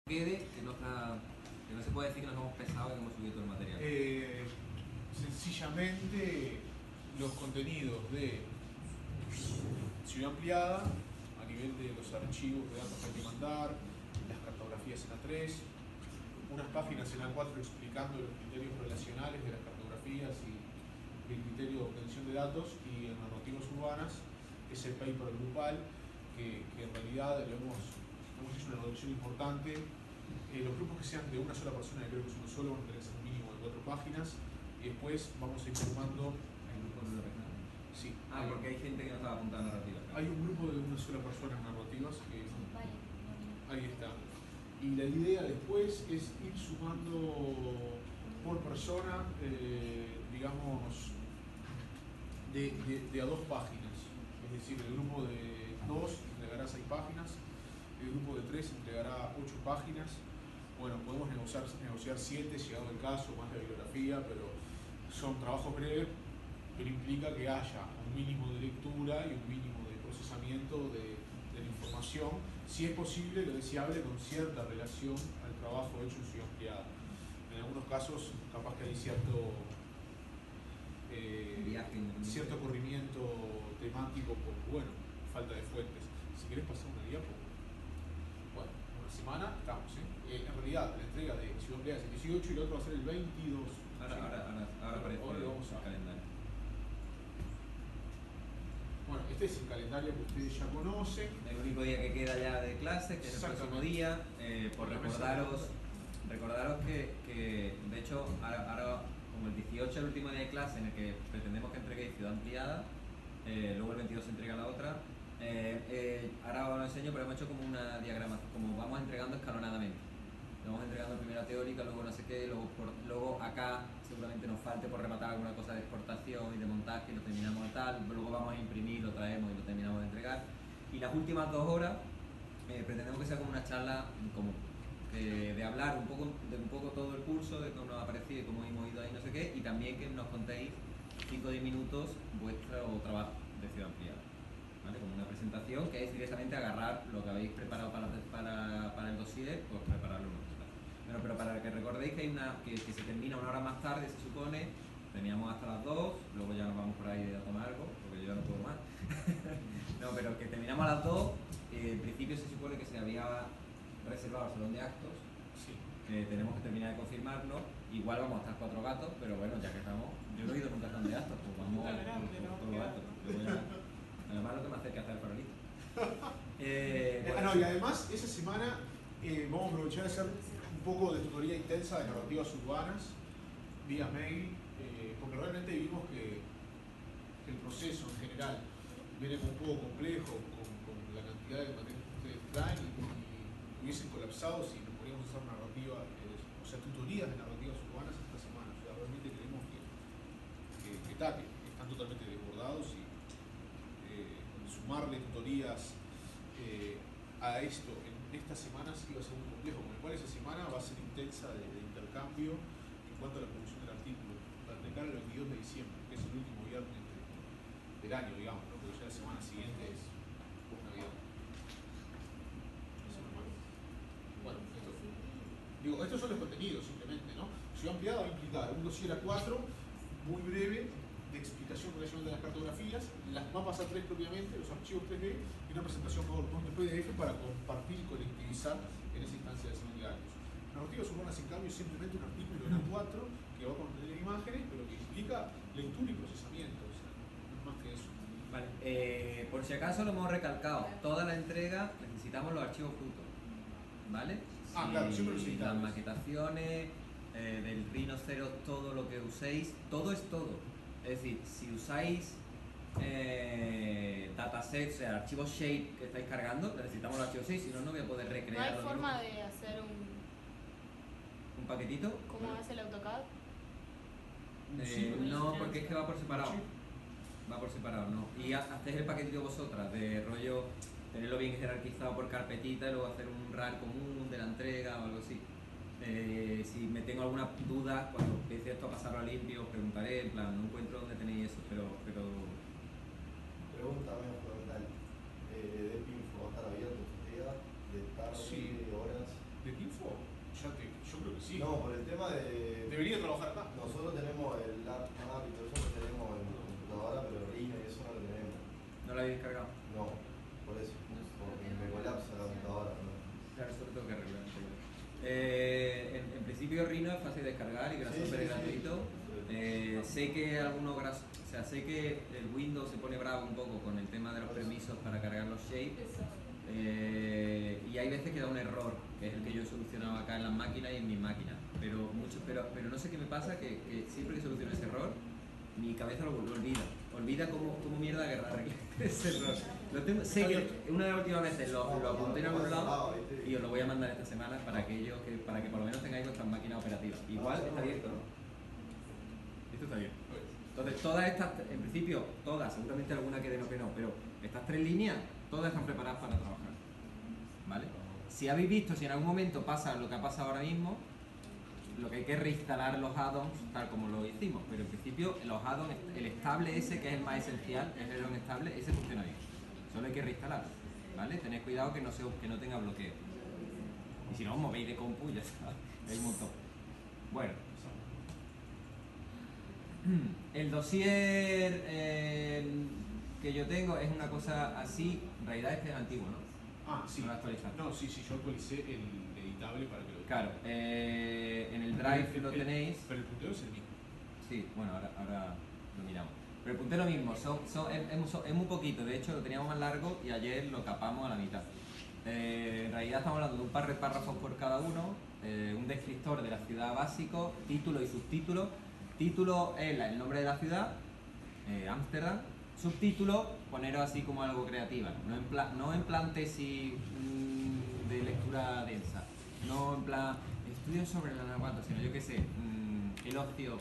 quede, que no se puede decir que nos hemos pesado y que hemos subido todo el material. Sencillamente los contenidos de Ciudad Ampliada a nivel de los archivos de datos que hay que mandar, las cartografías en A3, unas páginas en A4 explicando los criterios relacionales de las cartografías y el criterio de obtención de datos, y en narrativas urbanas ese paper grupal que en realidad hemos hecho una reducción importante. Los grupos que sean de una sola persona, que creo que es uno solo, van a tener que ser un mínimo de 4 páginas, y después vamos a ir formando ¿El grupo de regional? sí. Porque hay gente que no estaba apuntada a narrativa. Hay un grupo de una sola persona en narrativas que Vale. ahí está. Y la idea después es ir sumando por persona, digamos, de a 2 páginas. Es decir, el grupo de 2 entregará 6 páginas, el grupo de 3 entregará 8 páginas. Bueno, podemos negociar 7, llegado el caso, más la bibliografía, pero son trabajos breves, pero implica que haya un mínimo de lectura y un mínimo de procesamiento de la información, si es posible, lo deseable, con cierta relación al trabajo hecho en Ciudad Ampliada. En algunos casos, capaz que hay cierto corrimiento temático por, bueno, falta de fuentes. Si querés pasar una diapo. Bueno, una semana estamos, en realidad, la entrega de Ciudad Ampliada es el 18 y el otro va a ser el 22. Ahora aparece Ahora lo vamos a el calendario. Bueno, este es el calendario que ustedes ya conocen. El único día que queda ya de clase, que es el próximo día, por recordaros que de hecho ahora como el 18 es el último día de clase en el que pretendemos que entreguéis Ciudad Ampliada, luego el 22 se entrega la otra. Ahora os lo enseño, pero hemos hecho como una diagrama, como vamos entregando escalonadamente. Vamos entregando primera teórica, luego no sé qué, luego acá seguramente nos falte por rematar alguna cosa de exportación y de montaje y lo terminamos de tal, luego vamos a imprimir, lo traemos y lo terminamos de entregar. Y las últimas 2 horas pretendemos que sea como una charla común, de hablar un poco todo el curso, de cómo nos ha parecido y cómo hemos ido ahí, no sé qué, y también que nos contéis 5 o 10 minutos vuestro trabajo de Ciudad Ampliada. ¿Vale? Como una presentación que es directamente agarrar lo que habéis preparado para el dossier, pues prepararlo en otro lado. Bueno, pero para que recordéis que hay que se termina una hora más tarde, se supone, terminamos hasta las 2, luego ya nos vamos por ahí a tomar algo, porque yo ya no puedo más. No, pero que terminamos a las 2, en principio se supone que se había reservado el salón de actos, Sí. Tenemos que terminar de confirmarlo, igual vamos a estar 4 gatos, pero bueno, ya que estamos, yo no he ido nunca al salón de actos, pues vamos por todos los gatos. Además no te me acerques hasta el farolito. No, y además esa semana vamos a aprovechar de hacer un poco de tutoría intensa de narrativas urbanas vía mail, porque realmente vimos que el proceso en general viene un poco complejo con la cantidad de materiales que ustedes traen y hubiesen colapsado si no podíamos hacer narrativa, o sea, tutorías de narrativas urbanas esta semana. O sea, realmente creemos que están totalmente desbordados y sumarle tutorías a esto en estas semanas iba a ser muy complejo, con el cual esa semana va a ser intensa de intercambio en cuanto a la producción del artículo, para arrancar el 22 de diciembre, que es el último viernes del año, digamos, ¿no? Porque ya la semana siguiente es post Navidad. Bueno, estos son los contenidos simplemente, ¿no? Ciudad Ampliada va a implicar un dossier A4 muy breve de explicación relacional de las cartografías, las mapas A3 propiamente, los archivos 3D y una presentación PowerPoint de PDF para compartir y colectivizar en esa instancia de seminarios. Narrativas urbanas, en cambio, es simplemente un artículo en A4 que va a contener imágenes, pero que implica lectura y procesamiento, o sea, no es más que eso. Vale, por si acaso lo hemos recalcado, toda la entrega necesitamos los archivos frutos, ¿vale? Claro, siempre los las maquetaciones, del rhinoceros, todo lo que uséis, todo es todo. Es decir, si usáis datasets, o sea, archivos shape que estáis cargando, necesitamos los archivos shape, si no, no voy a poder recrear. ¿No hay forma de hacer un paquetito? ¿Cómo hace el AutoCAD? No, porque es que va por separado. Va por separado, ¿no? Y hacéis el paquetito vosotras, de rollo, tenerlo bien jerarquizado por carpetita y luego hacer un RAR común de la entrega o algo así. Si me tengo alguna duda, cuando empiece esto a pasarlo a limpio, os preguntaré, en plan, no encuentro dónde tenéis eso, pero... Pregunta menos fundamental. ¿DepInfo va a estar abierto estos días? ¿De tarde, Sí. horas? DepInfo lo habéis descargado? No, por eso. Porque me colapsa la computadora. ¿No? Claro, eso lo tengo que arreglar. En principio Rhino es fácil de descargar y Grasshopper es gratuito. Sé que sé que el Windows se pone bravo un poco con el tema de los permisos para cargar los shapes. Y hay veces que da un error, que es el que yo he solucionado acá en las máquinas y en mis máquinas. Pero no sé qué me pasa, que siempre que soluciono ese error, mi cabeza lo olvida. Olvida cómo mierda agarrar ese error. Sé que una de las últimas veces lo apunté en algún lado y os lo voy a mandar esta semana para que por lo menos tengáis vuestras máquinas operativas. Igual está abierto, ¿no? Esto está bien. Entonces todas estas, en principio, todas, seguramente alguna que no, pero estas 3 líneas, todas están preparadas para trabajar. ¿Vale? Si habéis visto, si en algún momento pasa lo que ha pasado ahora mismo, lo que hay que es reinstalar los add-ons tal como lo hicimos, pero en principio los add-ons, el estable ese que es el más esencial, es el add-on estable, ese funciona bien. Solo hay que reinstalar, ¿vale? Tened cuidado que no tenga bloqueo. Y si no, os movéis de compu y ya está, hay un montón. Bueno. El dossier que yo tengo es una cosa así, en realidad este es antiguo, ¿no? Ah, sí. No lo actualizaste. No, sí, yo actualicé el editable para que lo... Claro, en el Drive lo tenéis. Pero el puntero es el mismo. Sí, bueno, ahora lo miramos. Pero el puntero mismo, es muy poquito, de hecho lo teníamos más largo y ayer lo capamos a la mitad. En realidad estamos hablando de un par de párrafos por cada uno, un descriptor de la ciudad básico, título y subtítulo. Título es el nombre de la ciudad, Ámsterdam. Subtítulo, poneros así como algo creativa, no en plan tesis de lectura densa, no en plan estudios sobre la nahuatl, sino yo qué sé, el ocio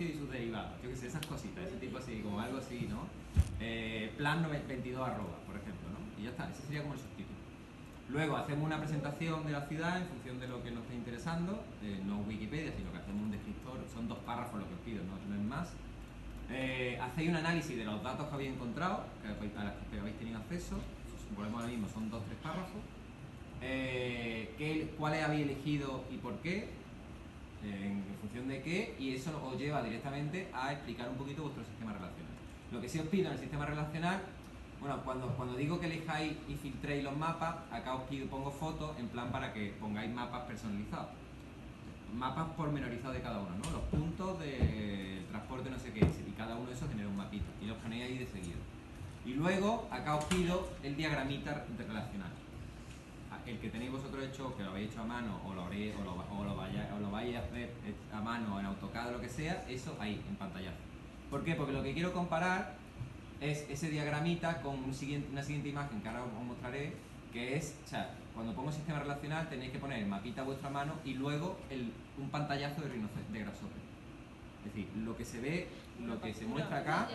y sus derivados, yo qué sé, esas cositas, ese tipo así, como algo así, ¿no? Plan 22 arroba, por ejemplo, ¿no? Y ya está, ese sería como el subtítulo. Luego hacemos una presentación de la ciudad en función de lo que nos esté interesando, no Wikipedia, sino que hacemos un descriptor, son 2 párrafos lo que os pido, no es más. Hacéis un análisis de los datos que habéis encontrado, a los que habéis tenido acceso, volvemos ahora mismo, son 2 o 3 párrafos. ¿Cuáles habéis elegido y por qué? En función de qué, y eso os lleva directamente a explicar un poquito vuestro sistema relacional. Lo que sí os pido en el sistema relacional, bueno, cuando digo que elijáis y filtréis los mapas, acá pongo fotos en plan para que pongáis mapas personalizados. Mapas pormenorizados de cada uno, ¿no? Los puntos del transporte no sé qué es, y cada uno de esos genera un mapita, y los ponéis ahí de seguido. Y luego, acá os pido el diagramita relacional. El que tenéis vosotros hecho, que lo habéis hecho a mano, o lo vayáis a hacer a mano en AutoCAD o lo que sea, eso ahí, en pantallazo. ¿Por qué? Porque lo que quiero comparar es ese diagramita con una siguiente imagen que ahora os mostraré, que es, o sea, cuando pongo sistema relacional tenéis que poner el mapita a vuestra mano y luego un pantallazo de Grasshopper. Es decir, lo que se ve, lo que se muestra acá.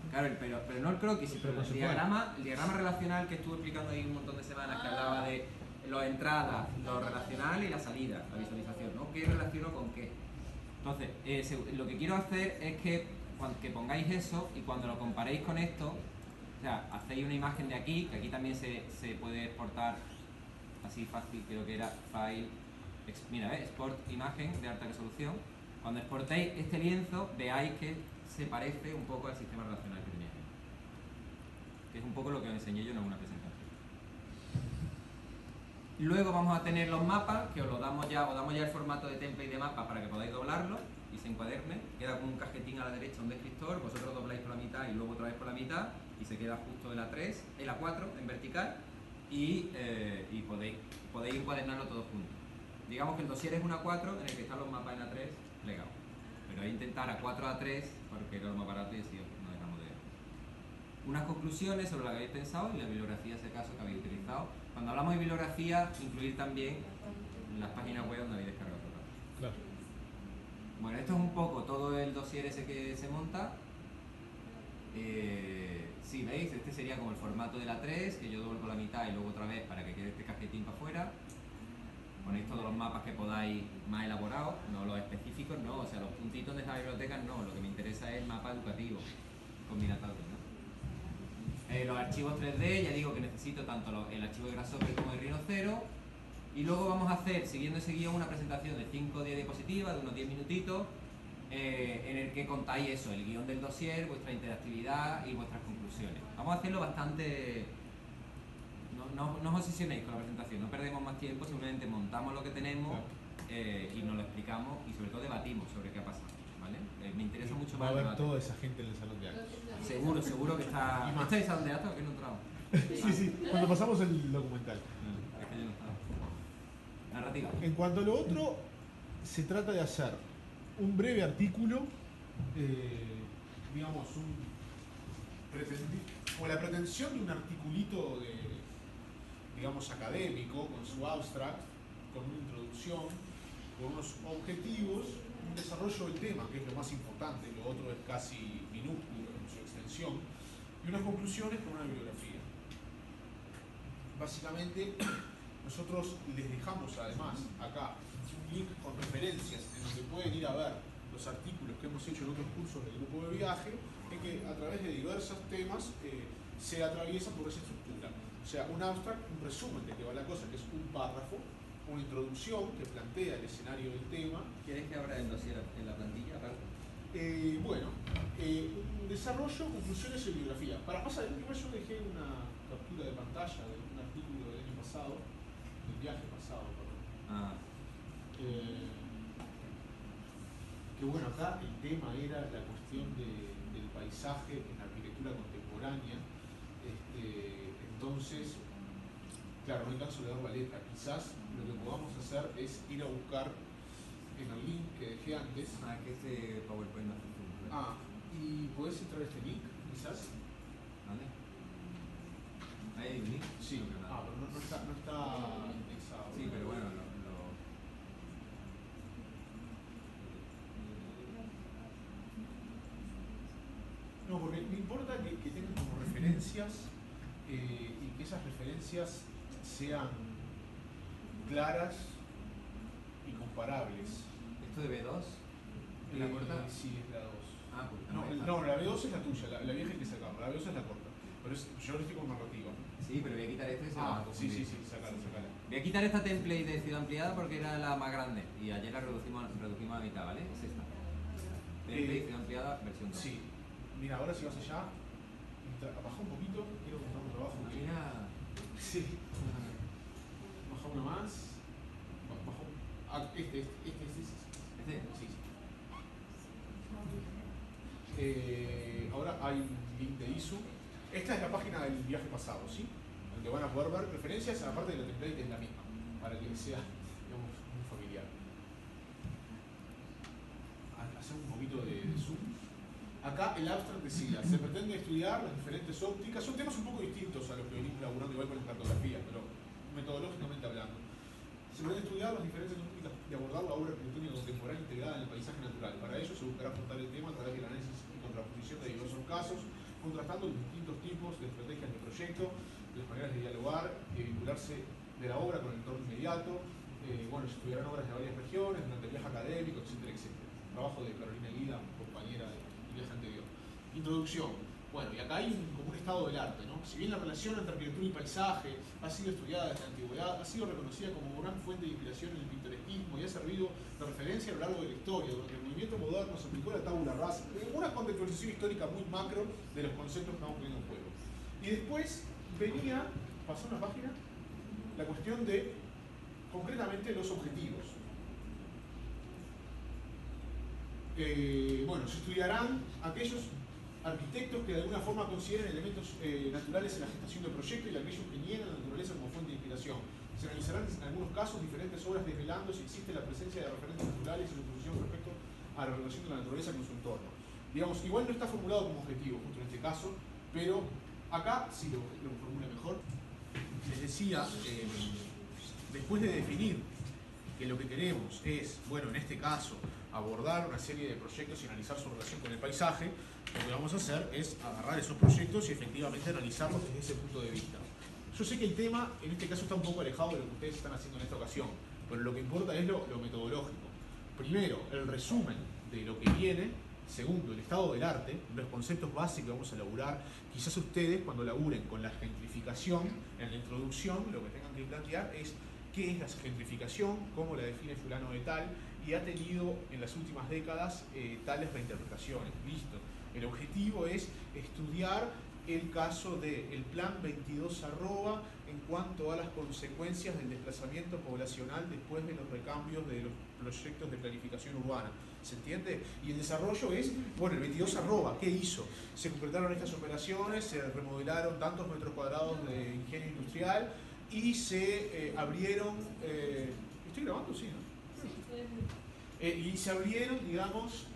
Claro, pero no el croquis, pero el diagrama relacional que estuve explicando ahí un montón de semanas, que hablaba de las entradas, lo relacional y la salida, la visualización, ¿no? ¿Qué relaciono con qué? Entonces, lo que quiero hacer es que pongáis eso y cuando lo comparéis con esto, o sea, hacéis una imagen de aquí, que aquí también se puede exportar así fácil, creo que era file, mira, export imagen de alta resolución. Cuando exportéis este lienzo, veáis que se parece un poco al sistema relacional que teníais, que es un poco lo que os enseñé yo en alguna presentación. Luego vamos a tener los mapas, que os damos ya el formato de template de mapa para que podáis doblarlo y se encuaderne. Queda como un cajetín a la derecha, un descriptor, vosotros dobláis por la mitad y luego otra vez por la mitad y se queda justo el A4 en vertical y podéis encuadernarlo todo junto. Digamos que el dossier es un A4 en el que están los mapas en A3 plegados. Pero hay que intentar A4 a A3 porque era lo más barato y así no dejamos de ver. Unas conclusiones sobre lo que habéis pensado y la bibliografía, ese caso que habéis utilizado. Cuando hablamos de bibliografía, incluir también las páginas web donde habéis descargado todo. Claro. Bueno, esto es un poco todo el dossier ese que se monta. Sí, ¿veis? Este sería como el formato de la 3, que yo doblo por la mitad y luego otra vez para que quede este cajetín para afuera. Ponéis todos los mapas que podáis más elaborados, no los específicos, no, o sea, los puntitos de esta biblioteca no, lo que me interesa es el mapa educativo combinatorio, ¿no? Los archivos 3D, ya digo que necesito tanto el archivo de Grasshopper como de Rhinocero. Y luego vamos a hacer, siguiendo ese guión, una presentación de 5 o 10 diapositivas, de unos 10 minutitos, en el que contáis eso, el guión del dossier, vuestra interactividad y vuestras conclusiones. Vamos a hacerlo bastante... No os obsesionéis con la presentación, no perdemos más tiempo, simplemente montamos lo que tenemos y nos lo explicamos y sobre todo debatimos sobre qué ha pasado, ¿vale? Me interesa mucho Va más a el haber debate. toda esa gente en el salón de actos. Seguro que está... Y más. ¿Estáis salón de actos o que no he entrado? Sí, cuando pasamos el documental. Es que yo no estaba. Narrativa. En cuanto a lo otro, se trata de hacer un breve artículo, digamos, como la pretensión de un articulito digamos, académico, con su abstract, con una introducción, con unos objetivos, un desarrollo del tema, que es lo más importante, lo otro es casi minúsculo en su extensión, y unas conclusiones con una bibliografía. Básicamente, nosotros les dejamos además acá un link con referencias en donde pueden ir a ver los artículos que hemos hecho en otros cursos del grupo de viaje, en que a través de diversos temas se atraviesa por esa estructura. O sea, un abstract, un resumen de qué va la cosa, que es un párrafo, una introducción que plantea el escenario del tema. ¿Quieres que abra el dossier en la plantilla aparte? Un desarrollo, conclusiones y bibliografía. Para pasar, igual yo dejé una captura de pantalla de un artículo del año pasado, del viaje pasado, perdón. Que bueno, acá el tema era la cuestión del paisaje en la arquitectura contemporánea. Entonces, claro, no hay caso de dar la letra. Quizás lo que podamos hacer es ir a buscar en el link que dejé antes. Que este PowerPoint no funciona. Y podés entrar a este link, quizás. ¿Vale? ¿Ahí hay un link? Sí. No, Pero no está indexado. Sí, pero bueno, No, porque me importa que tengan como referencias y que esas referencias sean claras y comparables. ¿Esto de B2? ¿En la corta? Sí, es la 2. Pues No, la B2 es la tuya, la vieja hay que sacarla, la B2 es la corta. Pero yo lo estoy con narrativa. Sí, pero voy a quitar esto y se va a confundir. Sí, sacala. Voy a quitar esta template de ciudad ampliada porque era la más grande y ayer la reducimos a mitad, ¿vale? Es esta. Template ciudad ampliada versión 2. Sí. Mira, ahora si vas allá, baja un poquito, quiero mostrar un trabajo. Mira. Sí. Baja uno más. Este. Sí. Ahora hay un link de ISU. Esta es la página del viaje pasado, ¿sí? Donde van a poder ver referencias, aparte de la template es la misma, para que sea, digamos, muy familiar. Hacer un poquito de zoom. Acá el abstract decía, se pretende estudiar las diferentes ópticas, son temas un poco distintos a los que venimos laburando igual con las cartografías, pero metodológicamente hablando. Se pretende estudiar las diferentes ópticas de abordar la obra arquitectónica contemporánea integrada en el paisaje natural. Para ello se buscará afrontar el tema a través del análisis y contraposición de diversos casos, contrastando los distintos tipos de estrategias de proyecto, las maneras de dialogar y vincularse de la obra con el entorno inmediato. Se estudiarán obras de varias regiones durante el viaje académico, etcétera. Trabajo de Carolina Lida, compañera del viaje anterior. Introducción. Bueno, y acá hay como un estado del arte, ¿no? Si bien la relación entre arquitectura y paisaje ha sido estudiada desde la antigüedad, ha sido reconocida como gran fuente de inspiración en el pintoresquismo y ha servido de referencia a lo largo de la historia. Durante el movimiento moderno se aplicó la tabula rasa, una contextualización histórica muy macro de los conceptos que estamos poniendo en juego. Y después pasó una página, la cuestión de, concretamente, los objetivos. Se estudiarán aquellos arquitectos que de alguna forma consideren elementos naturales en la gestación del proyecto y aquellos que niegan la naturaleza como fuente de inspiración. Se analizarán en algunos casos diferentes obras desvelando si existe la presencia de referentes naturales y su posición respecto a la relación de la naturaleza con su entorno. Digamos, igual no está formulado como objetivo, justo en este caso, pero acá sí lo formula mejor. Les decía, después de definir que lo que queremos es, en este caso, abordar una serie de proyectos y analizar su relación con el paisaje, lo que vamos a hacer es agarrar esos proyectos y efectivamente analizarlos desde ese punto de vista. Yo sé que el tema, en este caso, está un poco alejado de lo que ustedes están haciendo en esta ocasión, pero lo que importa es lo metodológico. Primero, el resumen de lo que viene. Segundo, el estado del arte, los conceptos básicos que vamos a elaborar. Quizás ustedes, cuando laburen con la gentrificación, en la introducción, lo que tengan que plantear es qué es la gentrificación, cómo la define fulano de tal, y y ha tenido en las últimas décadas tales reinterpretaciones. Listo. El objetivo es estudiar el caso del Plan 22 Arroba en cuanto a las consecuencias del desplazamiento poblacional después de los recambios de los proyectos de planificación urbana. ¿Se entiende? Y el desarrollo es, bueno, el 22 Arroba, ¿qué hizo? Se completaron estas operaciones, se remodelaron tantos metros cuadrados de ingenio industrial y se abrieron... ¿Estoy grabando? Sí, ¿no? Y se abrieron, digamos,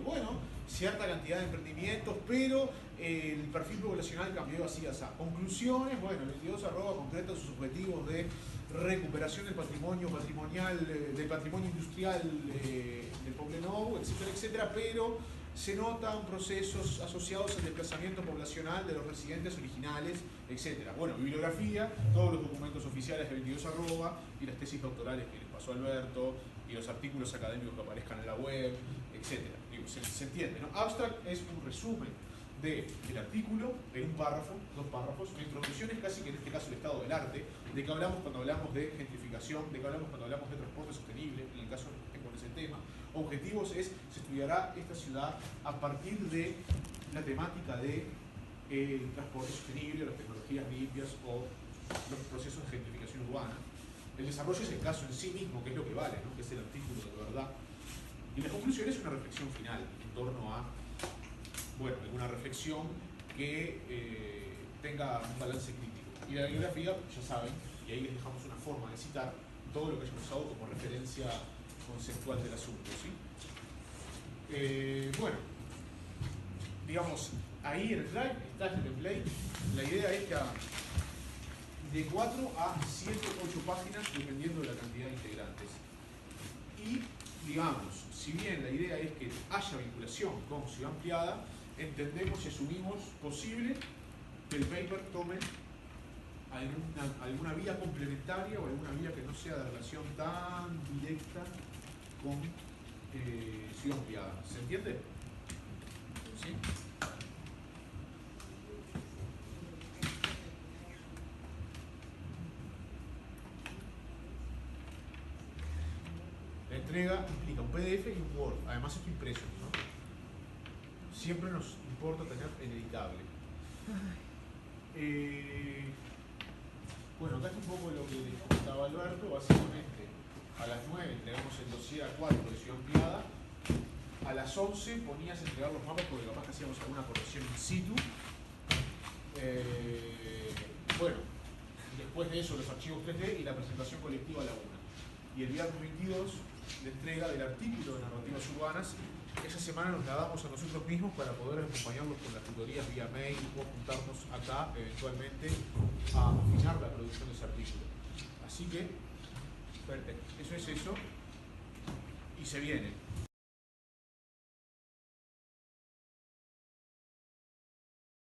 bueno, cierta cantidad de emprendimientos, pero el perfil poblacional cambió así, así. Conclusiones, bueno, el 22 Arroba concreta sus objetivos de recuperación del patrimonio patrimonial, del patrimonio industrial del Poblenou, etcétera, etcétera, pero se notan procesos asociados al desplazamiento poblacional de los residentes originales, etcétera. Bueno, bibliografía, todos los documentos oficiales del 22 Arroba y las tesis doctorales que les pasó Alberto y los artículos académicos que aparezcan en la web, etcétera. Digo, se entiende, ¿no? Abstract es un resumen del artículo en un párrafo, 2 párrafos. La introducción es casi que en este caso el estado del arte, de que hablamos cuando hablamos de gentrificación, de que hablamos cuando hablamos de transporte sostenible, en el caso que con ese tema. Objetivos es, se estudiará esta ciudad a partir de la temática de transporte sostenible, las tecnologías limpias o los procesos de gentrificación urbana. El desarrollo es el caso en sí mismo, que es lo que vale, ¿no? Que es el artículo de verdad. Y la conclusión es una reflexión final en torno a, bueno, alguna reflexión que tenga un balance crítico. Y la bibliografía, ya saben, y ahí les dejamos una forma de citar todo lo que hayamos usado como referencia conceptual del asunto, ¿sí? Bueno, digamos, ahí en el slide está el template. La idea es que de 4 a 7 o 8 páginas, dependiendo de la cantidad de integrantes. Y, digamos, si bien la idea es que haya vinculación con Ciudad Ampliada, entendemos y asumimos posible que el paper tome alguna vía complementaria o alguna vía que no sea de relación tan directa con Ciudad Ampliada. ¿Se entiende? ¿Sí? La entrega implica un PDF y un Word, además esto impreso, ¿no? Siempre nos importa tener el editable. Bueno, acá está un poco de lo que comentaba Alberto. Básicamente, a las 9 entregamos el dossier A4 de Ciudad Ampliada. A las 11 ponías a entregar los mapas porque capaz que hacíamos alguna corrección in situ. Bueno, después de eso los archivos 3D y la presentación colectiva a la 1. Y el viernes 22, la entrega del artículo de narrativas urbanas. Esa semana nos la damos a nosotros mismos para poder acompañarlos con las tutorías vía mail o juntarnos acá eventualmente a afinar la producción de ese artículo. Así que, eso es eso. Y se viene.